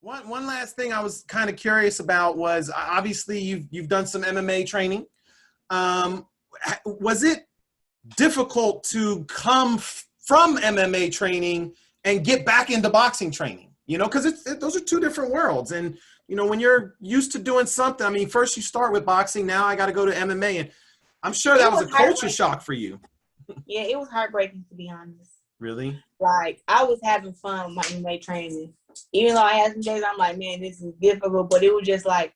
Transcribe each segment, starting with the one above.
One last thing I was kind of curious about was obviously you've done some MMA training. Was it difficult to come from MMA training and get back into boxing training? You know, because those are two different worlds. And you know, when you're used to doing something, I mean, first you start with boxing, now I got to go to MMA, and I'm sure that was a culture shock for you. Yeah, it was heartbreaking, to be honest. Really? Like, I was having fun with my MMA training. Even though I had some days I'm like, man, this is difficult, but it was just like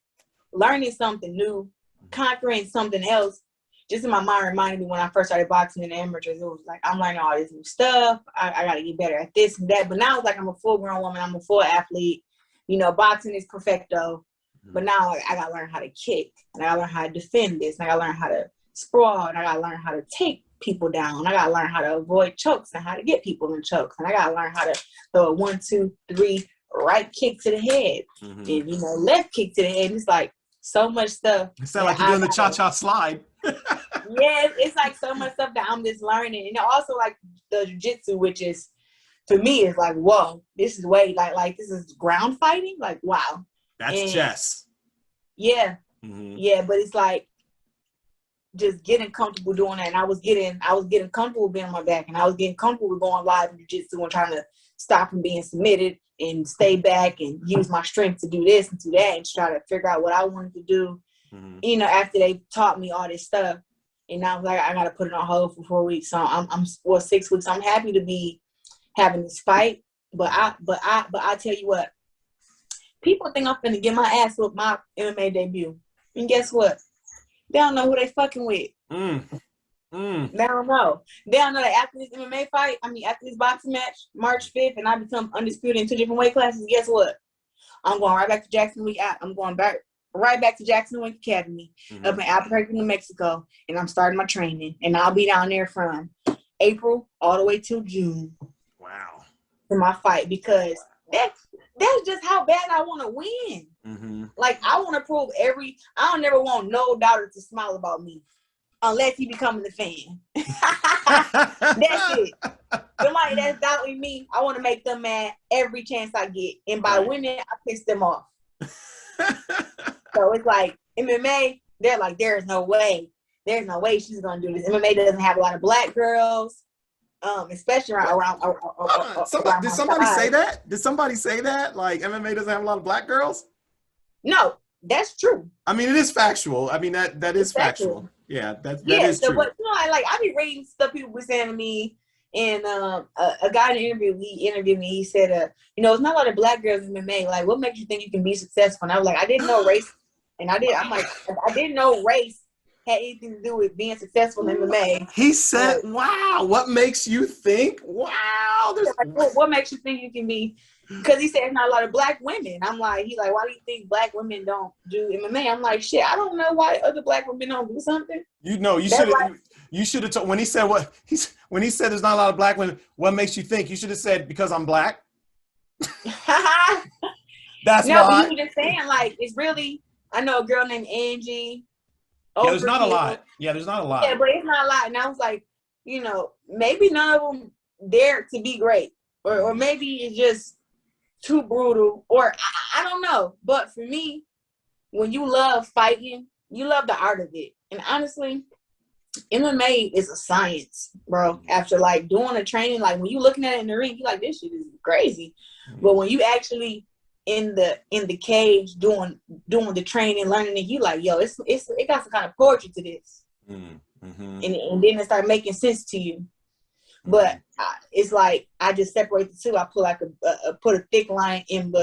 learning something new, conquering something else. Just in my mind reminded me when I first started boxing in the amateurs, it was like, I'm learning all this new stuff. I got to get better at this and that. But now it's like I'm a full-grown woman. I'm a full athlete. You know, boxing is perfecto. But now I got to learn how to kick. And I got to learn how to defend this. And I got to learn how to sprawl. And I got to learn how to take people down. And I got to learn how to avoid chokes and how to get people in chokes. And I got to learn how to throw a 1, 2, 3 right kick to the head. And, you know, left kick to the head. It's like so much stuff. It sounds like you're doing the cha-cha slide. Yeah, it's like so much stuff that I'm just learning. And also like the jiu-jitsu, which is, for me, is like, whoa, this is way, like this is ground fighting. Like, wow. That's chess. Yeah. Yeah, but it's like just getting comfortable doing that. And I was getting comfortable being on my back, and I was getting comfortable with going live in jiu-jitsu and trying to stop from being submitted and stay back and use my strength to do this and do that and try to figure out what I wanted to do. You know, after they taught me all this stuff. And I was like, I got to put it on hold for 4 weeks. So I'm 6 weeks. I'm happy to be having this fight. But I tell you what, people think I'm finna get my ass with my MMA debut. And guess what? They don't know who they fucking with. They don't know. They don't know that after this MMA fight, after this boxing match, March 5th, and I become undisputed in 2 different weight classes, guess what? I'm going right back to Jackson Week. I'm going right back to Jackson Wink Academy up in Albuquerque, New Mexico, and I'm starting my training. And I'll be down there from April all the way till June. Wow. For my fight, because that's just how bad I want to win. Like, I want to prove I don't never want no daughter to smile about me unless he becoming a fan. That's it. Somebody that's doubting me, I want to make them mad every chance I get. And by winning, I piss them off. So it's like MMA, they're like, there's no way she's gonna do this. MMA doesn't have a lot of black girls, especially around did somebody say that? Did somebody say that? Like, MMA doesn't have a lot of black girls? No, that's true. I mean, it is factual. I mean, that is factual. Yeah, that is true. But you know, like, I be reading stuff people be saying to me, and a guy in the interview, he interviewed me. He said, you know, it's not a lot of black girls in MMA. Like, what makes you think you can be successful? And I was like, I didn't know race. And I didn't know race had anything to do with being successful in MMA. He said, wow, what makes you think? Wow. What makes you think you can be? Because he said it's not a lot of black women. I'm like, he's like, why do you think black women don't do MMA? I'm like, shit, I don't know why other black women don't do something. You know, you should have told, when he said there's not a lot of black women, what makes you think? You should have said, because I'm black. That's no, why. but he was just saying, like, it's really, I know a girl named Angie. Yeah, there's not a lot. Yeah, there's not a lot. Yeah, but it's not a lot. And I was like, you know, maybe none of them dare to be great. Or maybe it's just too brutal. Or I don't know. But for me, when you love fighting, you love the art of it. And honestly, MMA is a science, bro. After like doing the training, like when you looking at it in the ring, you're like, this shit is crazy. But when you actually in the cage doing the training, learning it, you like, yo, it got some kind of poetry to this. And then it start making sense to you. But it's like I just separate the two. I put like put a thick line in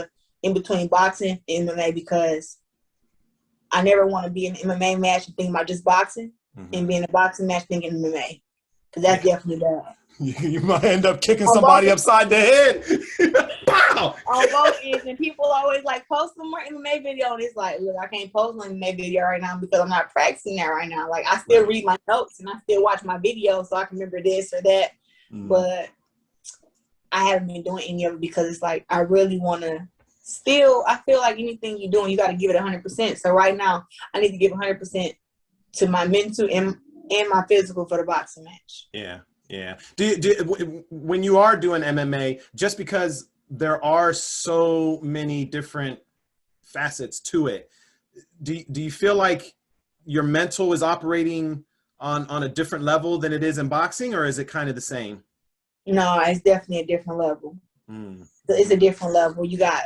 between boxing and MMA, because I never want to be in an MMA match and think about just boxing, and be in a boxing match thinking MMA, because that's definitely bad. You might end up kicking somebody upside the head. Pow! On both ends, and people always like post some more MMA video, and it's like, look, I can't post an MMA video right now because I'm not practicing that right now. Like, I still read my notes and I still watch my videos so I can remember this or that. But I haven't been doing any of it because it's like I really want to. Still, I feel like anything you're doing, you got to give it 100%. So right now, I need to give 100% to my mental and my physical for the boxing match. Yeah. Yeah. When you are doing MMA, just because there are so many different facets to it. Do you feel like your mental is operating on a different level than it is in boxing, or is it kind of the same? No, it's definitely a different level. It's a different level. You got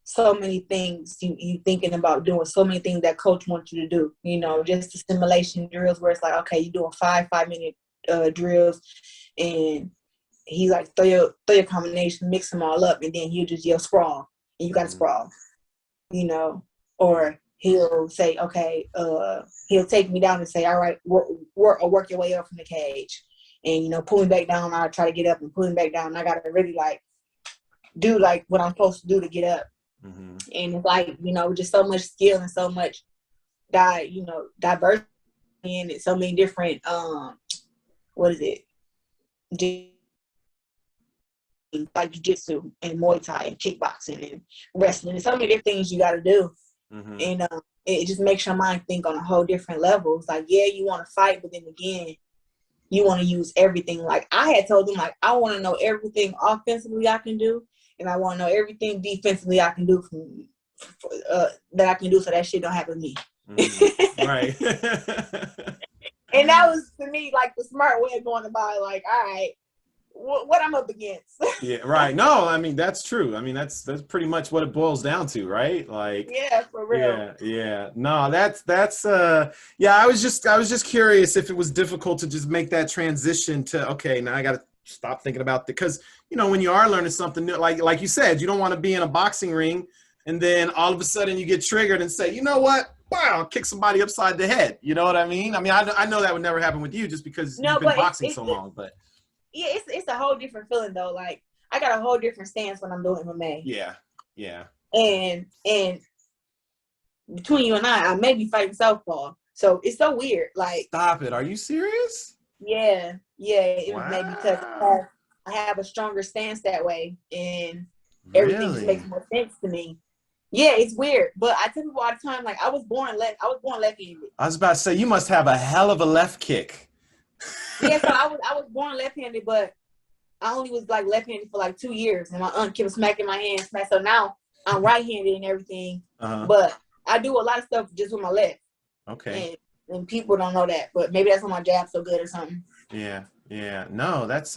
so many things you thinking about doing, so many things that coach wants you to do, you know, just the simulation drills where it's like, okay, you're doing 5-minute drills, and he's like, throw your combination, mix them all up, and then he'll just yell sprawl, and you got to sprawl, you know, or he'll say, okay, he'll take me down and say, all right, work your way up from the cage, and, you know, pull me back down. I'll try to get up and pull him back down. And I got to really like do like what I'm supposed to do to get up. And it's like, you know, just so much skill and so much diversity in it, so many different like jiu-jitsu and Muay Thai and kickboxing and wrestling, and so many different things you got to do. And it just makes your mind think on a whole different level. It's like, yeah, you want to fight, but then again, you want to use everything. Like I had told them, like, I want to know everything offensively I can do, and I want to know everything defensively I can do that I can do, so that shit don't happen to me. Right. And that was, to me, like the smart way of going about it. Like, all right, what I'm up against. Yeah, right. No, I mean, that's true. I mean, that's pretty much what it boils down to, right? Like, yeah, for real. Yeah. No, that's yeah, I was just curious if it was difficult to just make that transition to, okay, now I got to stop thinking about it, because, you know, when you are learning something new, like you said, you don't want to be in a boxing ring and then all of a sudden you get triggered and say, you know what? Wow, I'll kick somebody upside the head. You know what I mean? I mean, I know that would never happen with you just because you've been boxing so long, but yeah, it's a whole different feeling though. Like I got a whole different stance when I'm doing MMA. Yeah. And between you and I may be fighting Southpaw. So it's so weird. Like, stop it. Are you serious? Yeah. It was maybe because Wow. I have a stronger stance that way, and everything just makes more sense to me. Yeah, it's weird. But I tell people all the time, like I was born left-handed. I was about to say, you must have a hell of a left kick. Yeah, so I was born left-handed, but I only was like left-handed for like 2 years, and my aunt kept smacking my hand. So now I'm right-handed and everything, but I do a lot of stuff just with my left. Okay. And people don't know that, but maybe that's why my jab's so good or something. Yeah. No, that's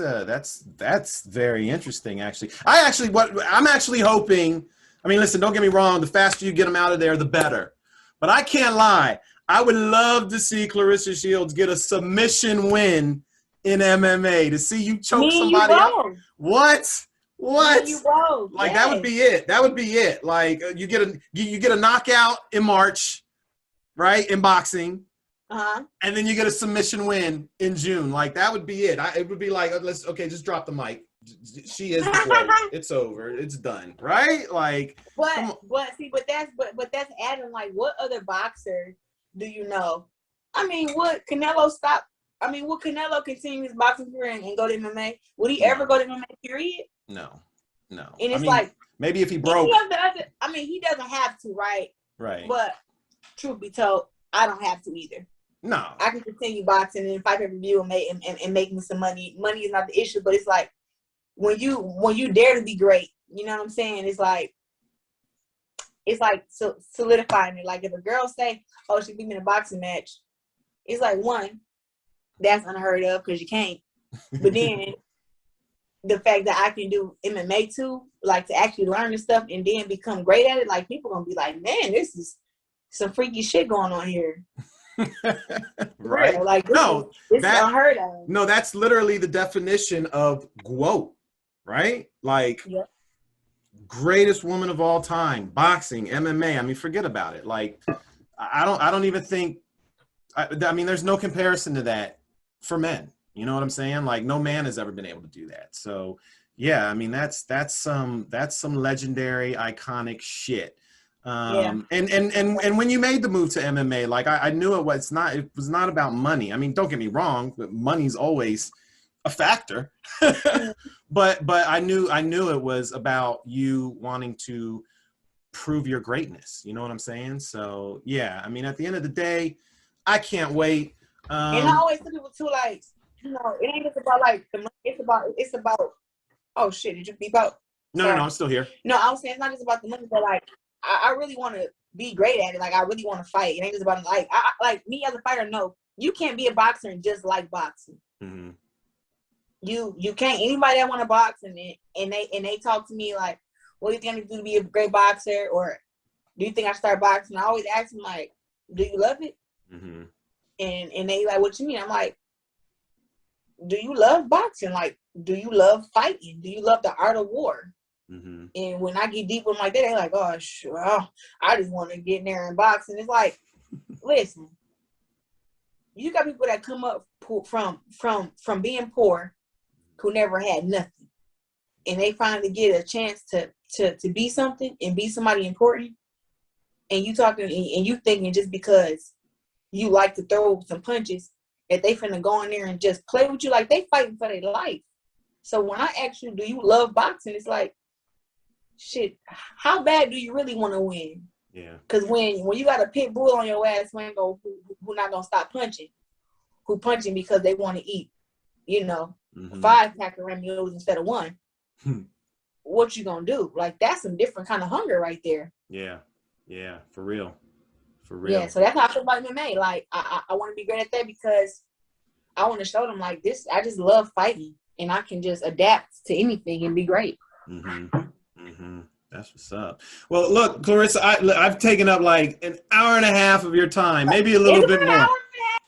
very interesting. Actually, I'm actually hoping. I mean, listen, don't get me wrong. The faster you get them out of there, the better. But I can't lie. I would love to see Claressa Shields get a submission win in MMA, to see you choke somebody out. What? You both. Like, yes. That would be it. Like you get a knockout in March, right? In boxing. And then you get a submission win in June. Like that would be it. It would be like, just drop the mic. She is the quote. It's over. It's done. Right? Like, but that's adding, like, what other boxer do you know? I mean, would Canelo stop? I mean, would Canelo continue his boxing career and go to MMA? Would he ever go to MMA? Period. No. And it's like, maybe if he broke. He doesn't have to, right? Right. But truth be told, I don't have to either. No. I can continue boxing and fight pay-per-view and make me some money. Money is not the issue, but it's like when you dare to be great, you know what I'm saying? It's like solidifying it. Like if a girl say, "Oh, she beat me in a boxing match," it's like, one, that's unheard of because you can't. But then the fact that I can do MMA too, like to actually learn this stuff and then become great at it, like people gonna be like, "Man, this is some freaky shit going on here." Right? Like this is unheard of. No, that's literally the definition of GWOAT, right? Like, greatest woman of all time, boxing, MMA. I mean, forget about it. Like, I don't even think. I mean, there's no comparison to that for men. You know what I'm saying? Like, no man has ever been able to do that. So, yeah, I mean, that's some legendary, iconic shit. And when you made the move to MMA, like I knew it was not about money. I mean, don't get me wrong, money's always a factor, but I knew it was about you wanting to prove your greatness. You know what I'm saying? So yeah, I mean, at the end of the day, I can't wait. And I always tell people too, like, you know, it ain't just about like the money. It's about. Oh shit! Did you beep out? No, no, I'm still here. No, I was saying it's not just about the money, but like I really want to be great at it. Like I really want to fight. It ain't just about like like me as a fighter. No, you can't be a boxer and just like boxing. Mm-hmm. You can't. Anybody that want to box and they talk to me like, what do you think I need to do to be a great boxer, or do you think I should start boxing? I always ask them like, do you love it? Mm-hmm. And they like, what you mean? I'm like, do you love boxing? Like, do you love fighting? Do you love the art of war? Mm-hmm. And when I get deep with them like that, they're like, oh, sure, I just want to get in there and box. And it's like, listen, you got people that come up from being poor, who never had nothing, and they finally get a chance to be something and be somebody important. And you talking and you thinking just because you like to throw some punches that they finna go in there and just play with you, like they fighting for their life. So when I ask you, do you love boxing? It's like, shit, how bad do you really want to win? Yeah. Because when you got a pit bull on your ass, who not gonna stop punching, who punching because they want to eat, 5-pack of Ramiolis instead of one. What you gonna do? Like that's some different kind of hunger right there. Yeah, yeah, for real. Yeah, so that's how I feel about MMA. Like I want to be great at that because I want to show them like this. I just love fighting, and I can just adapt to anything and be great. Mm-hmm. Mm-hmm. That's what's up. Well, look, Claressa, I've taken up like an hour and a half of your time, maybe a little bit more.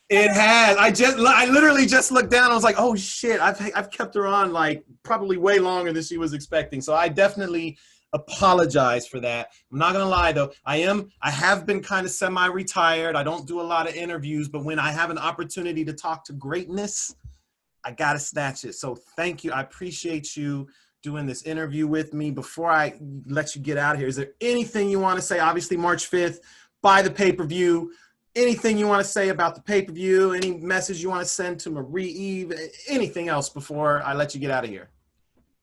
It has. I literally just looked down. I was like, oh shit! I've kept her on like probably way longer than she was expecting. So I definitely apologize for that. I'm not gonna lie though. I have been kind of semi-retired. I don't do a lot of interviews, but when I have an opportunity to talk to greatness, I gotta snatch it. So thank you. I appreciate you doing this interview with me. Before I let you get out of here, is there anything you want to say? Obviously, March 5th, buy the pay-per-view. Anything you want to say about the pay-per-view? Any message you want to send to Marie-Eve? Anything else before I let you get out of here?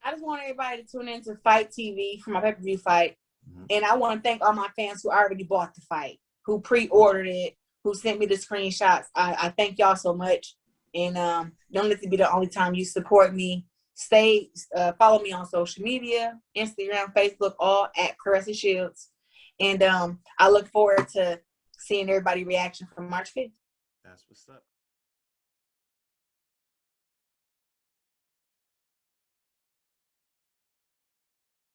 I just want everybody to tune in to Fight TV for my pay-per-view fight. Mm-hmm. And I want to thank all my fans who already bought the fight, who pre-ordered it, who sent me the screenshots. I thank y'all so much. And don't let it be the only time you support me. Follow me on social media, Instagram, Facebook, all at Claressa Shields. And I look forward to seeing everybody's reaction from March 5th. That's what's up.